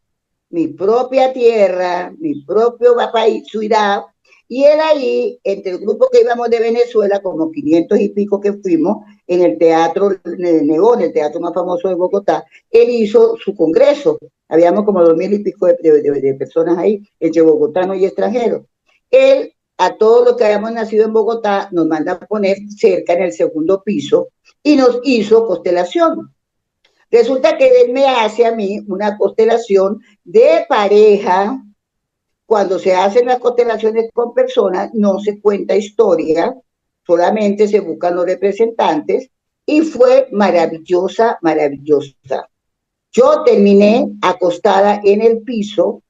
mi propia tierra, mi propio país, ciudad, y él ahí, entre el grupo que íbamos de Venezuela, como 500 y pico que fuimos, en el Teatro Negón, el teatro más famoso de Bogotá, él hizo su congreso. Habíamos como 2000 y pico de personas ahí, entre bogotanos y extranjeros. Él, a todos los que habíamos nacido en Bogotá, nos manda a poner cerca en el segundo piso y nos hizo constelación. Resulta que él me hace a mí una constelación de pareja. Cuando se hacen las constelaciones con personas, no se cuenta historia, solamente se buscan los representantes y fue maravillosa, maravillosa. Yo terminé acostada en el piso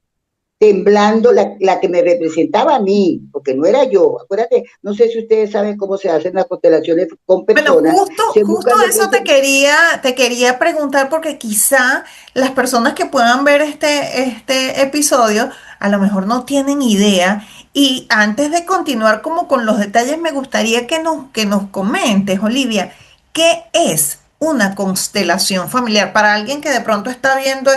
temblando la que me representaba a mí, porque no era yo. Acuérdate, no sé si ustedes saben cómo se hacen las constelaciones con Bueno, personas, se justo buscan eso te quería preguntar porque quizá las personas que puedan ver este episodio a lo mejor no tienen idea, y antes de continuar como con los detalles me gustaría que nos comentes, Olivia, ¿qué es una constelación familiar? Para alguien que de pronto está viendo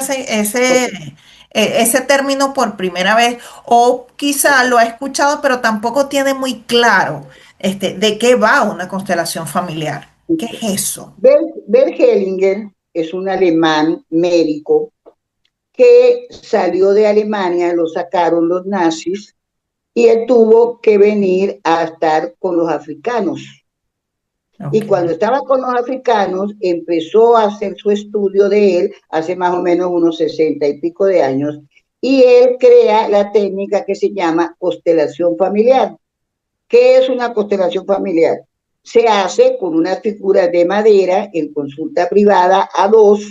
ese término por primera vez o quizá lo ha escuchado pero tampoco tiene muy claro de qué va una constelación familiar. ¿Qué es eso? Bert Hellinger es un alemán médico que salió de Alemania, lo sacaron los nazis y él tuvo que venir a estar con los africanos. Y Ok. cuando estaba con los africanos, empezó a hacer su estudio de él hace más o menos unos 60 y pico de años, y él crea la técnica que se llama constelación familiar. ¿Qué es una constelación familiar? Se hace con unas figuras de madera en consulta privada a dos,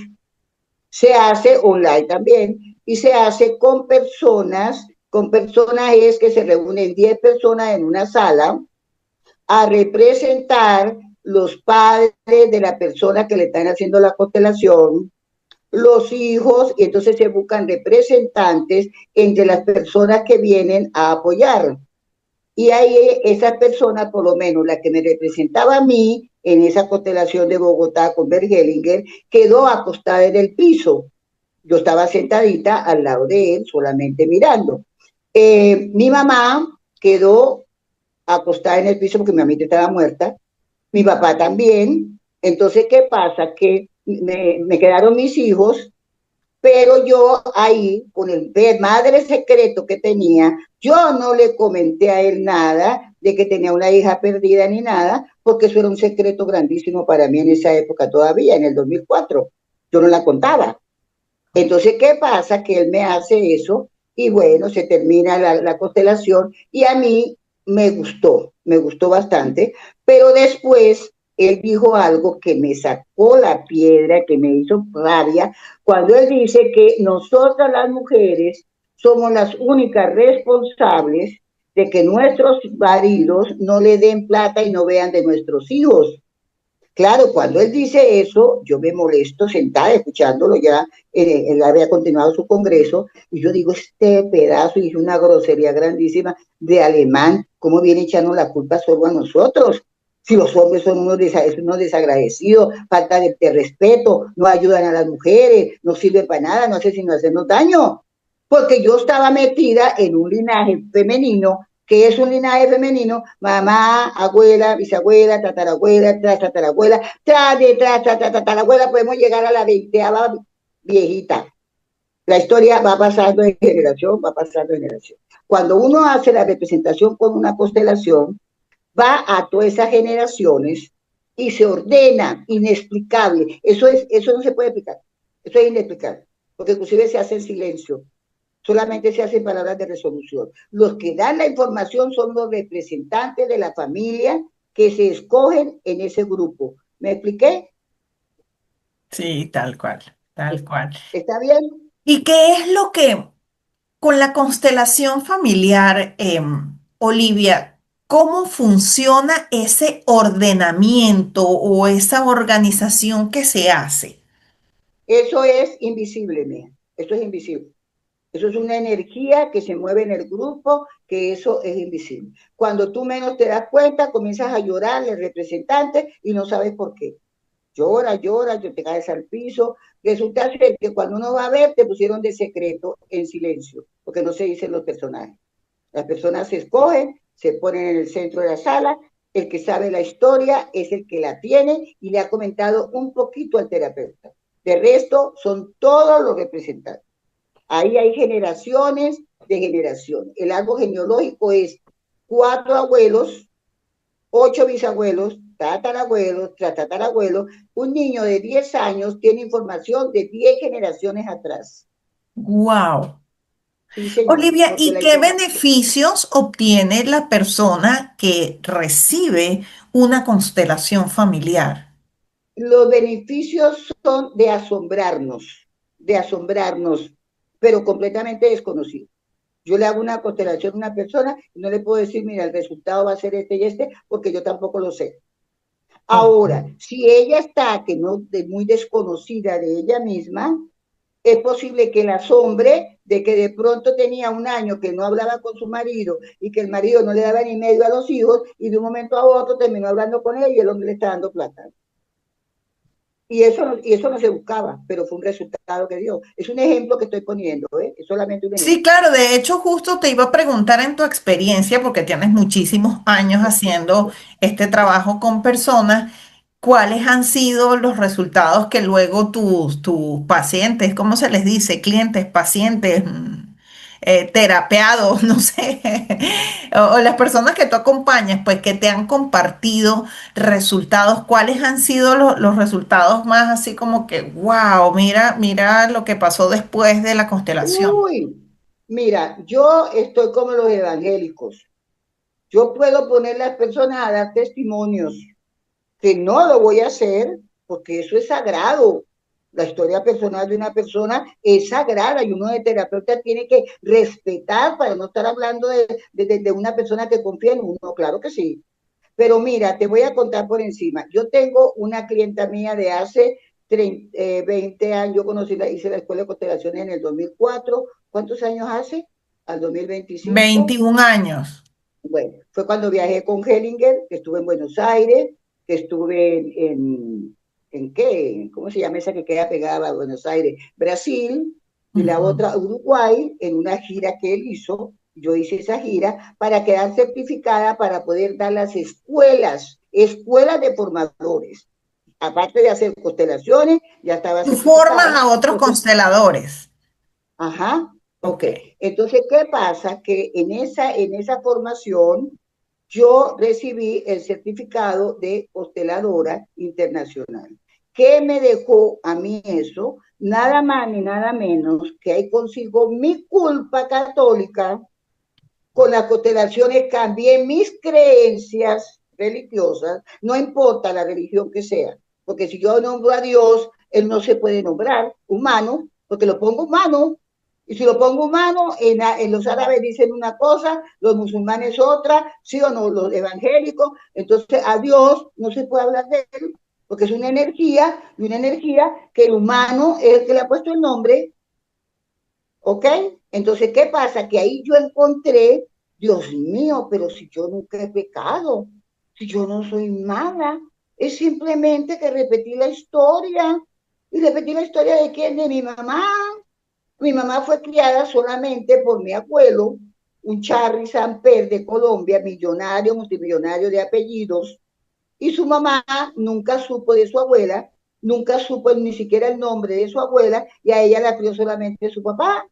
se hace online también y se hace con personas es que se reúnen 10 personas en una sala a representar los padres de la persona que le están haciendo la constelación, los hijos, y entonces se buscan representantes entre las personas que vienen a apoyar. Y ahí esa persona, por lo menos la que me representaba a mí en esa constelación de Bogotá con Bert Hellinger, quedó acostada en el piso. Yo estaba sentadita al lado de él, solamente mirando. Mi mamá quedó acostada en el piso porque mi mamita estaba muerta, mi papá también. Entonces, ¿qué pasa? Que me quedaron mis hijos, pero yo ahí, con el madre secreto que tenía, yo no le comenté a él nada de que tenía una hija perdida ni nada, porque eso era un secreto grandísimo para mí en esa época todavía, en el 2004. Yo no la contaba. Entonces, ¿qué pasa? Que él me hace eso y bueno, se termina la constelación y a mí me gustó bastante, pero después él dijo algo que me sacó la piedra, que me hizo rabia, cuando él dice que nosotras las mujeres somos las únicas responsables de que nuestros maridos no le den plata y no vean de nuestros hijos. Claro, cuando él dice eso, yo me molesto sentada escuchándolo ya, él había continuado su congreso, y yo digo, este pedazo, y es una grosería grandísima de alemán, ¿cómo viene echando la culpa solo a nosotros? Si los hombres son unos desagradecidos, falta de respeto, no ayudan a las mujeres, no sirven para nada, no hacen sino hacernos daño. Porque yo estaba metida en un linaje femenino que es un linaje femenino, mamá, abuela, bisabuela, tatarabuela, tras tatarabuela, tras tatarabuela, podemos llegar a la 20ª viejita. La historia va pasando de generación, va pasando de generación. Cuando uno hace la representación con una constelación, va a todas esas generaciones y se ordena, inexplicable. Eso no se puede explicar, eso es inexplicable, porque inclusive se hace en silencio, solamente se hacen palabras de resolución. Los que dan la información son los representantes de la familia que se escogen en ese grupo. ¿Me expliqué? Sí, tal cual, tal cual. ¿Está bien? ¿Y qué es lo que con la constelación familiar, Olivia, cómo funciona ese ordenamiento o esa organización que se hace? Eso es invisible, mía. Eso es invisible. Eso es una energía que se mueve en el grupo, que eso es invisible. Cuando tú menos te das cuenta, comienzas a llorar el representante y no sabes por qué. Llora, llora, te caes al piso. Resulta ser que cuando uno va a ver, te pusieron de secreto en silencio, porque no se dicen los personajes. Las personas se escogen, se ponen en el centro de la sala, el que sabe la historia es el que la tiene y le ha comentado un poquito al terapeuta. De resto, son todos los representantes. Ahí hay generaciones de generación. El árbol genealógico es 4 abuelos, 8 bisabuelos, tatarabuelos, tatarabuelos. Un niño de 10 años tiene información de 10 generaciones atrás. Wow. Sí, señor, Olivia, porque ¿y la qué información. beneficios obtiene la persona que recibe una constelación familiar? Los beneficios son de asombrarnos, pero completamente desconocidos. Yo le hago una constelación a una persona y no le puedo decir, mira, el resultado va a ser este y este, porque yo tampoco lo sé. Oh, Ahora, si ella está que no muy desconocida de ella misma, es posible que la asombre de que de pronto tenía un año que no hablaba con su marido y que el marido no le daba ni medio a los hijos y de un momento a otro terminó hablando con él y el hombre le está dando plata. Y eso no se buscaba, pero fue un resultado que dio. Es un ejemplo que estoy poniendo, ¿eh? Es solamente un sí, ejemplo. claro, de hecho justo te iba a preguntar en tu experiencia, porque tienes muchísimos años haciendo este trabajo con personas, ¿cuáles han sido los resultados que luego tus pacientes, ¿cómo se les dice? Clientes, pacientes, terapeados, no sé, o las personas que tú acompañas, pues que te han compartido resultados, ¿cuáles han sido los resultados más así como que, wow, mira, mira lo que pasó después de la constelación? Uy, mira, yo estoy como los evangélicos. Yo puedo poner a las personas a dar testimonios, que no lo voy a hacer porque eso es sagrado. La historia personal de una persona es sagrada y uno de terapeuta tiene que respetar para no estar hablando de una persona que confía en uno, claro que sí. Pero mira, te voy a contar por encima. Yo tengo una clienta mía de hace 20 años, yo hice la escuela de constelaciones en el 2004. ¿Cuántos años hace? Al 2025. 21 años. Bueno, fue cuando viajé con Hellinger, que estuve en Buenos Aires, que estuve ¿en qué? ¿Cómo se llama esa que queda pegada a Buenos Aires? Brasil, y la Ujú. otra Uruguay, en una gira que él hizo. Yo hice esa gira para quedar certificada para poder dar las escuelas de formadores. Aparte de hacer constelaciones, ya estaba Tú formas certificada. a otros Entonces, consteladores. ajá, Ok. ok. Entonces, ¿qué pasa? Que en esa formación yo recibí el certificado de consteladora internacional. ¿Qué me dejó a mí eso? Nada más ni nada menos que ahí consigo mi culpa católica. Con las constelaciones cambié mis creencias religiosas, no importa la religión que sea, porque si yo nombro a Dios, Él no se puede nombrar humano, porque lo pongo humano. Y si lo pongo humano, en los árabes dicen una cosa, los musulmanes otra, sí o no, los evangélicos. Entonces a Dios no se puede hablar de Él, porque es una energía, y una energía que el humano es el que le ha puesto el nombre. ¿Ok? Entonces, ¿qué pasa? Que ahí yo encontré, Dios mío, pero si yo nunca he pecado, si yo no soy mala, es simplemente que repetí la historia. ¿Y repetí la historia de quién? De mi mamá. Mi mamá fue criada solamente por mi abuelo, un Charly Samper de Colombia, millonario, multimillonario de apellidos, y su mamá nunca supo de su abuela, nunca supo ni siquiera el nombre de su abuela, y a ella la crió solamente su papá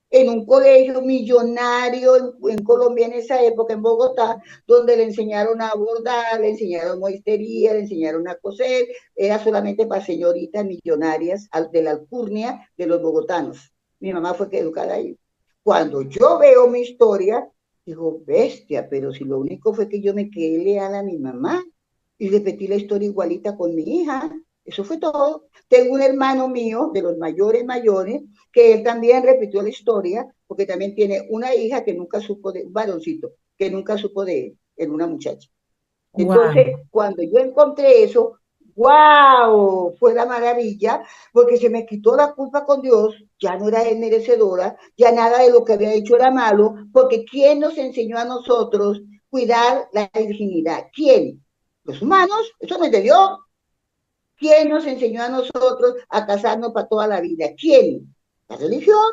en un colegio millonario en Colombia en esa época, en Bogotá, donde le enseñaron a bordar, le enseñaron muestería, le enseñaron a coser, era solamente para señoritas millonarias de la alcurnia de los bogotanos. Mi mamá fue educada ahí. Cuando yo veo mi historia, digo, bestia, pero si lo único fue que yo me quedé leal a mi mamá y repetí la historia igualita con mi hija, eso fue todo. Tengo un hermano mío, de los mayores, que él también repitió la historia, porque también tiene una hija que nunca supo de, un varoncito, que nunca supo de él, era una muchacha. Entonces, Wow. cuando yo encontré eso, wow, fue la maravilla, porque se me quitó la culpa con Dios, ya no era él merecedora, ya nada de lo que había hecho era malo, porque ¿quién nos enseñó a nosotros cuidar la virginidad? ¿Quién? Los humanos, eso no es de Dios. ¿Quién nos enseñó a nosotros a casarnos para toda la vida? ¿Quién? La religión.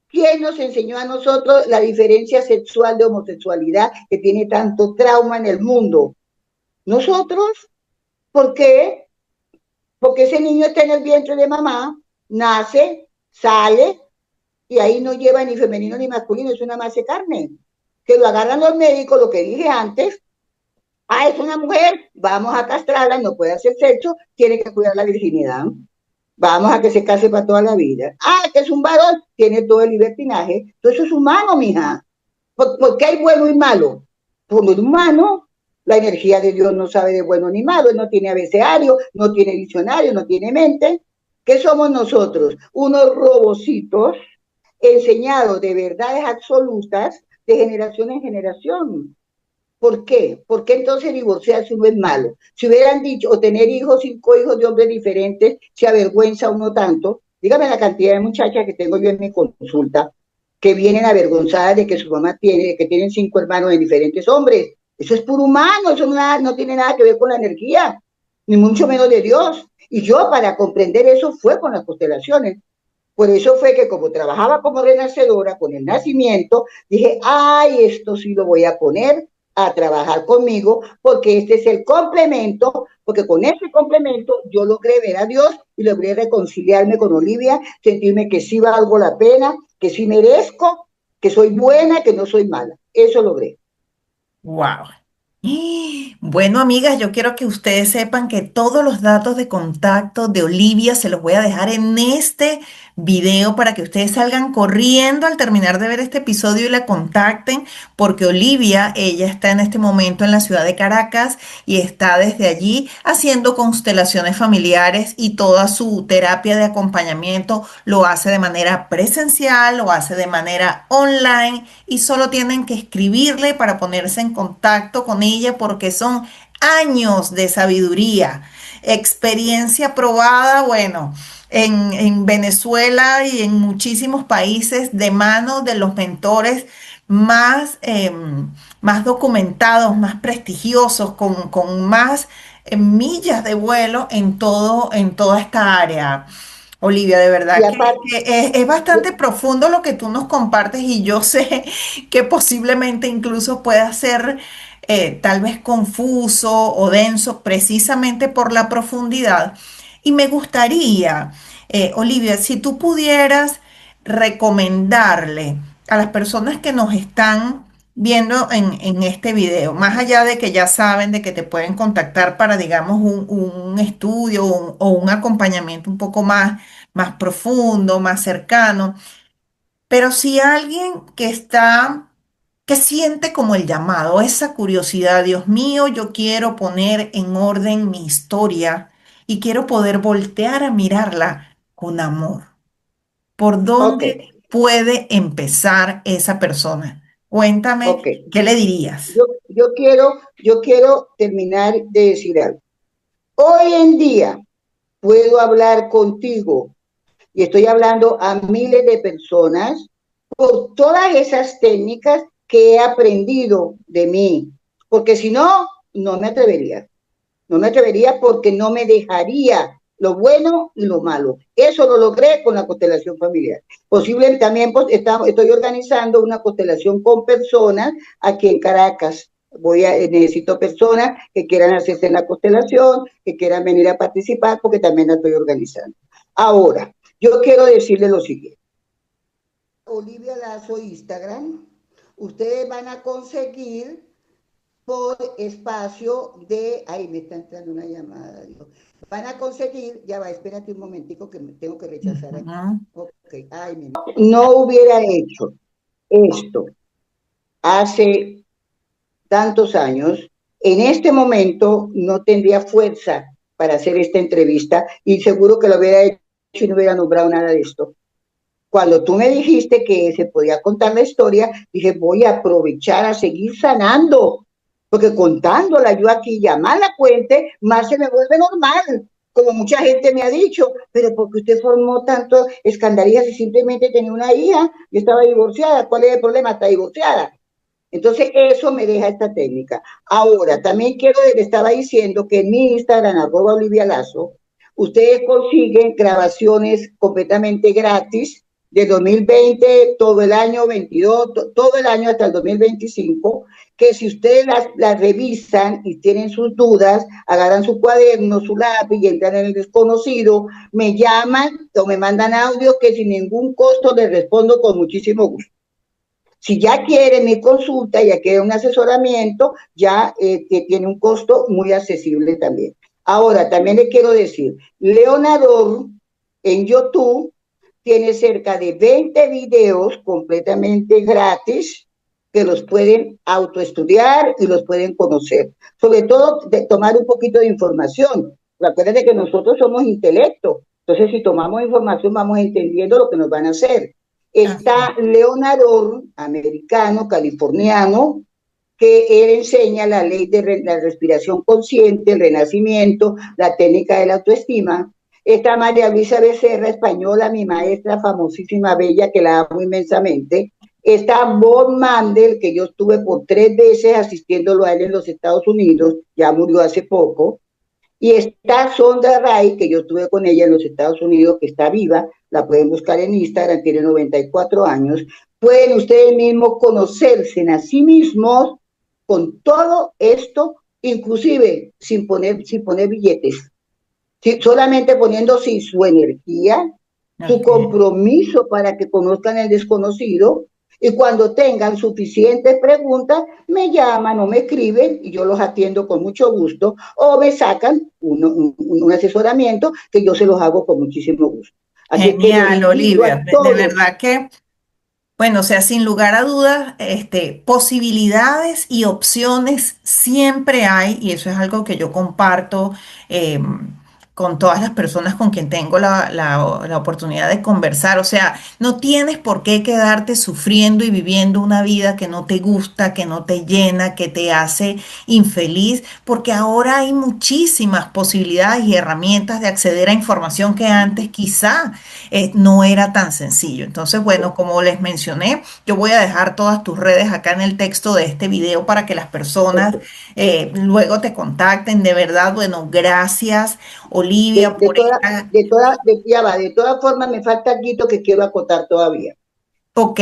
¿Quién nos enseñó a nosotros la diferencia sexual de homosexualidad que tiene tanto trauma en el mundo? Nosotros. ¿Por qué? Porque ese niño está en el vientre de mamá, nace, sale, y ahí no lleva ni femenino ni masculino, es una masa de carne. Que lo agarran los médicos, lo que dije antes, es una mujer, vamos a castrarla, no puede hacer sexo, tiene que cuidar la virginidad. Vamos a que se case para toda la vida. Que es un varón, tiene todo el libertinaje. Entonces es humano, mija. ¿Por qué hay bueno y malo? Por lo humano, la energía de Dios no sabe de bueno ni malo, no tiene abecedario, no tiene diccionario, no tiene mente. ¿Qué somos nosotros? Unos robocitos enseñados de verdades absolutas de generación en generación. ¿Por qué? ¿Por qué entonces divorciarse uno es malo? Si hubieran dicho, o tener hijos, 5 hijos de hombres diferentes, se avergüenza uno tanto. Dígame la cantidad de muchachas que tengo yo en mi consulta que vienen avergonzadas de que su mamá tiene, de que tienen 5 hermanos de diferentes hombres. Eso es puro humano, eso no tiene nada que ver con la energía, ni mucho menos de Dios. Y yo para comprender eso fue con las constelaciones. Por eso fue que como trabajaba como renacedora con el nacimiento, dije, esto sí lo voy a poner a trabajar conmigo, porque este es el complemento, porque con ese complemento yo logré ver a Dios y logré reconciliarme con Olivia, sentirme que sí valgo la pena, que sí merezco, que soy buena, que no soy mala. Eso logré. Wow. Bueno, amigas, yo quiero que ustedes sepan que todos los datos de contacto de Olivia se los voy a dejar en este video para que ustedes salgan corriendo al terminar de ver este episodio y la contacten, porque Olivia, ella está en este momento en la ciudad de Caracas y está desde allí haciendo constelaciones familiares y toda su terapia de acompañamiento lo hace de manera presencial, lo hace de manera online y solo tienen que escribirle para ponerse en contacto con ella porque son años de sabiduría, experiencia probada, bueno, en Venezuela y en muchísimos países de mano de los mentores más, más documentados, más prestigiosos, con más millas de vuelo en toda esta área. Olivia, de Y verdad aparte, que es bastante profundo lo que tú nos compartes y yo sé que posiblemente incluso pueda ser tal vez confuso o denso precisamente por la profundidad. Y me gustaría, Olivia, si tú pudieras recomendarle a las personas que nos están viendo en este video, más allá de que ya saben de que te pueden contactar para, digamos, un estudio o un acompañamiento un poco más, más profundo, más cercano, pero si alguien que está, que siente como el llamado, esa curiosidad, Dios mío, yo quiero poner en orden mi historia y quiero poder voltear a mirarla con amor. ¿Por ok, dónde puede empezar esa persona? Cuéntame, ok. ¿qué le dirías? Yo quiero terminar de decir algo. Hoy en día puedo hablar contigo y estoy hablando a miles de personas por todas esas técnicas que he aprendido de mí, porque si no, no me atrevería. No me atrevería porque no me dejaría lo bueno y lo malo. Eso lo logré con la constelación familiar. Posible también pues, estoy organizando una constelación con personas aquí en Caracas. Necesito personas que quieran hacerse en la constelación, que quieran venir a participar, porque también la estoy organizando. Ahora, yo quiero decirle lo siguiente. Olivia Lazo Instagram, ustedes van a conseguir por espacio de, ay, me está entrando una llamada, Dios. Van a conseguir, ya va, espérate un momentico que me tengo que rechazar aquí. Ujú. Ok, ay, no hubiera hecho esto hace tantos años, en este momento no tendría fuerza para hacer esta entrevista y seguro que lo hubiera hecho y no hubiera nombrado nada de esto. Cuando tú me dijiste que se podía contar la historia, dije, voy a aprovechar a seguir sanando, porque contándola yo aquí, ya más la cuente, más se me vuelve normal, como mucha gente me ha dicho, pero porque usted formó tanto escandalías y simplemente tenía una hija, yo estaba divorciada, ¿cuál es el problema? Está divorciada. Entonces, eso me deja esta técnica. Ahora, también quiero, le estaba diciendo que en mi Instagram, @Olivia Lazo, ustedes consiguen grabaciones completamente gratis de 2020, todo el año 22, todo el año hasta el 2025, que si ustedes las revisan y tienen sus dudas, agarran su cuaderno, su lápiz y entran en el desconocido, me llaman o me mandan audio que sin ningún costo les respondo con muchísimo gusto. Si ya quiere mi consulta, ya quiere un asesoramiento, ya que tiene un costo muy accesible también. Ahora, también le quiero decir, Leonardo en YouTube tiene cerca de 20 videos completamente gratis que los pueden autoestudiar y los pueden conocer. Sobre todo, de tomar un poquito de información. Acuérdense que nosotros somos intelecto. Entonces, si tomamos información, vamos entendiendo lo que nos van a hacer. Así. Está Leonardo, americano, californiano, que él enseña la ley de la respiración consciente, el renacimiento, la técnica de la autoestima. Está María Luisa Becerra, española, mi maestra famosísima, bella, que la amo inmensamente. Está Bob Mandel, que yo estuve por 3 veces asistiéndolo a él en los Estados Unidos, ya murió hace poco. Y está Sondra Ray, que yo estuve con ella en los Estados Unidos, que está viva, la pueden buscar en Instagram, tiene 94 años. Pueden ustedes mismos conocerse a sí mismos con todo esto, inclusive sin poner billetes, solamente poniendo sí, su energía, su Ok. compromiso para que conozcan el desconocido, y cuando tengan suficientes preguntas, me llaman o me escriben y yo los atiendo con mucho gusto, o me sacan un asesoramiento que yo se los hago con muchísimo gusto. Así es que los Genial, invito a Olivia. De todos. verdad que bueno, o sea, sin lugar a dudas, posibilidades y opciones siempre hay, y eso es algo que yo comparto con todas las personas con quien tengo la oportunidad de conversar. O sea, no tienes por qué quedarte sufriendo y viviendo una vida que no te gusta, que no te llena, que te hace infeliz, porque ahora hay muchísimas posibilidades y herramientas de acceder a información que antes quizá no era tan sencillo. Entonces, bueno, como les mencioné, yo voy a dejar todas tus redes acá en el texto de este video para que las personas luego te contacten. De verdad, bueno, gracias, De, Olivia, de por toda, esta. ya va, de todas formas me falta algo que quiero acotar todavía. Ok,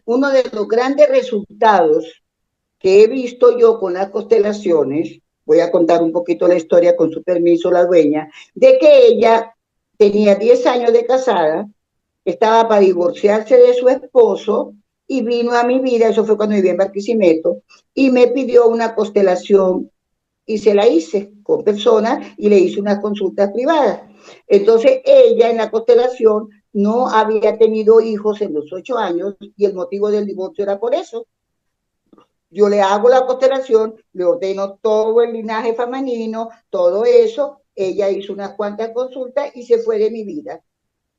Uno de los grandes resultados que he visto yo con las constelaciones, voy a contar un poquito la historia con su permiso, la dueña, de que ella tenía 10 años de casada, estaba para divorciarse de su esposo y vino a mi vida, eso fue cuando vivía en Barquisimeto, y me pidió una constelación y se la hice con personas y le hice unas consultas privadas. Entonces ella en la constelación no había tenido hijos en los 8 años y el motivo del divorcio era por eso. Yo le hago la constelación, le ordeno todo el linaje femenino, todo eso. Ella hizo unas cuantas consultas y se fue de mi vida.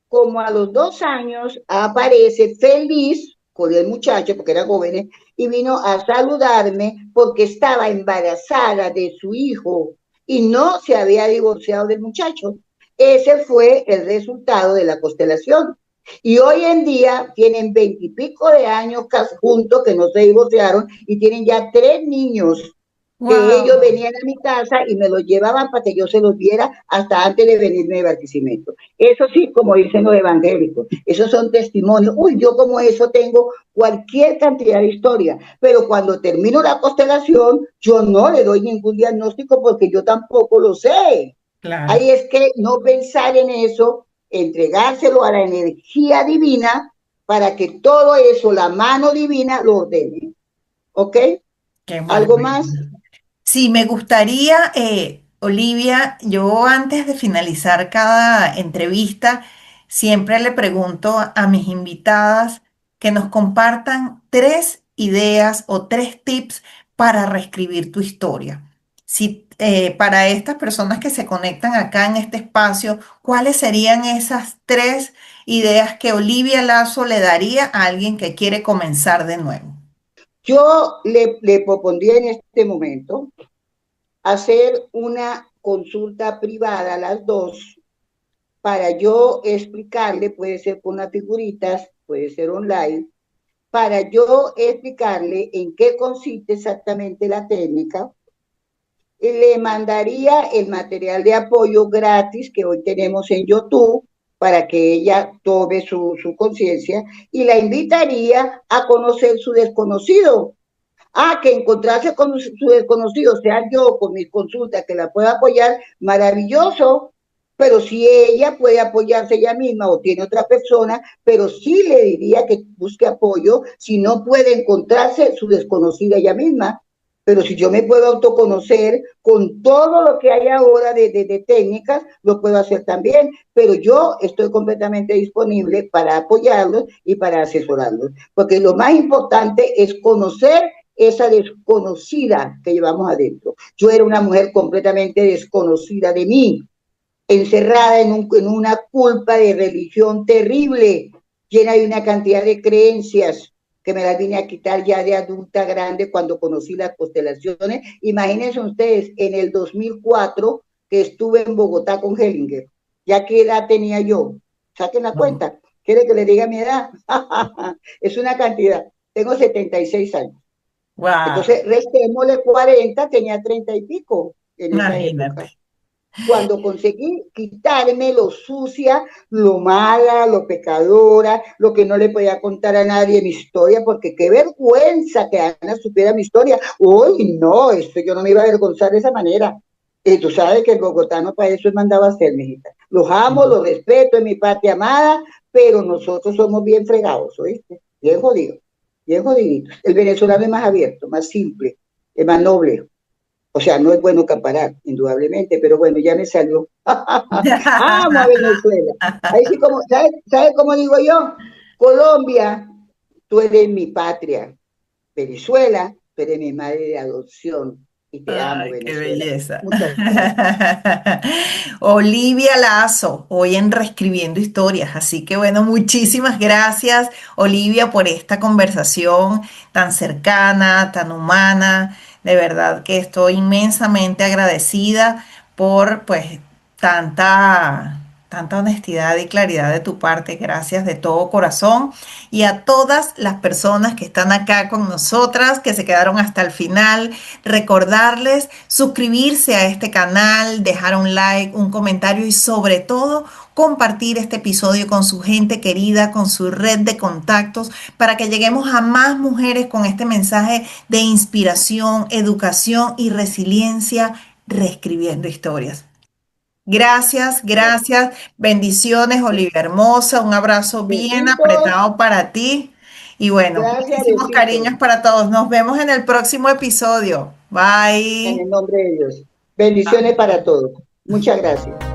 Como a los 2 años aparece feliz con el muchacho, porque era joven, y vino a saludarme porque estaba embarazada de su hijo y no se había divorciado del muchacho. Ese fue el resultado de la constelación. Y hoy en día tienen 20 y pico de años juntos que no se divorciaron y tienen ya 3 niños que ellos wow. venían a mi casa y me los llevaban para que yo se los viera hasta antes de venirme de Barquisimeto. Eso sí, como dicen los evangélicos, esos son testimonios. Uy, yo como eso tengo cualquier cantidad de historia, pero cuando termino la constelación, yo no le doy ningún diagnóstico porque yo tampoco lo sé. Claro. Ahí es que no pensar en eso, entregárselo a la energía divina para que todo eso, la mano divina, lo ordene. ¿Ok? Qué ¿Algo más? maravilla. Sí, me gustaría, Olivia, yo antes de finalizar cada entrevista, siempre le pregunto a mis invitadas que nos compartan 3 ideas o 3 tips para reescribir tu historia. Si, para estas personas que se conectan acá en este espacio, ¿cuáles serían esas 3 ideas que Olivia Lazo le daría a alguien que quiere comenzar de nuevo? Yo le propondría en este momento hacer una consulta privada a las dos para yo explicarle, puede ser con las figuritas, puede ser online, para yo explicarle en qué consiste exactamente la técnica. Y le mandaría el material de apoyo gratis que hoy tenemos en YouTube para que ella tome su conciencia y la invitaría a conocer su desconocido. Que encontrarse con su desconocido, sea yo con mis consultas que la pueda apoyar, maravilloso. Pero si ella puede apoyarse ella misma o tiene otra persona, pero sí le diría que busque apoyo si no puede encontrarse su desconocida ella misma. Pero si yo me puedo autoconocer con todo lo que hay ahora de técnicas, lo puedo hacer también. Pero yo estoy completamente disponible para apoyarlos y para asesorarlos. Porque lo más importante es conocer esa desconocida que llevamos adentro. Yo era una mujer completamente desconocida de mí, encerrada en una culpa de religión terrible, llena de una cantidad de creencias que me las vine a quitar ya de adulta grande cuando conocí las constelaciones. Imagínense ustedes, en el 2004 que estuve en Bogotá con Hellinger. ¿Ya qué edad tenía yo? Saquen la cuenta. ¿Quiere que le diga mi edad? Es una cantidad. Tengo 76 años. Wow, Entonces, restémosle 40, tenía 30 y pico en esa imagínate. época. Cuando conseguí quitarme lo sucia, lo mala, lo pecadora, lo que no le podía contar a nadie mi historia, porque qué vergüenza que Ana supiera mi historia. Uy, no, esto yo no me iba a avergonzar de esa manera. Y tú sabes que el bogotano para eso es mandado a hacer, mijita. Los amo, los respeto, es mi patria amada, pero nosotros somos bien fregados, ¿oíste? Bien jodidos, bien jodiditos. El venezolano es más abierto, más simple, es más noble. O O sea, no es bueno acaparar, indudablemente, pero bueno, ya me salió. Amo a Venezuela. Ahí sí como, ¿sabes cómo digo yo? Colombia, tú eres mi patria. Venezuela, tú eres mi madre de adopción y te amo, Ay, qué Venezuela. belleza. Muchas gracias. Olivia Lazo, hoy en Reescribiendo Historias. Así que bueno, muchísimas gracias, Olivia, por esta conversación tan cercana, tan humana. De verdad que estoy inmensamente agradecida por pues tanta honestidad y claridad de tu parte. Gracias de todo corazón. Y a todas las personas que están acá con nosotras, que se quedaron hasta el final, recordarles suscribirse a este canal, dejar un like, un comentario y sobre todo compartir este episodio con su gente querida, con su red de contactos, para que lleguemos a más mujeres con este mensaje de inspiración, educación y resiliencia, reescribiendo historias. Gracias, gracias. Bendiciones, Olivia Hermosa. Un abrazo bien Besitos, apretado para ti. Y bueno, gracias, muchísimos besitos, cariños para todos. Nos vemos en el próximo episodio. en Bye. el nombre de Dios. Bendiciones para todos. Muchas gracias.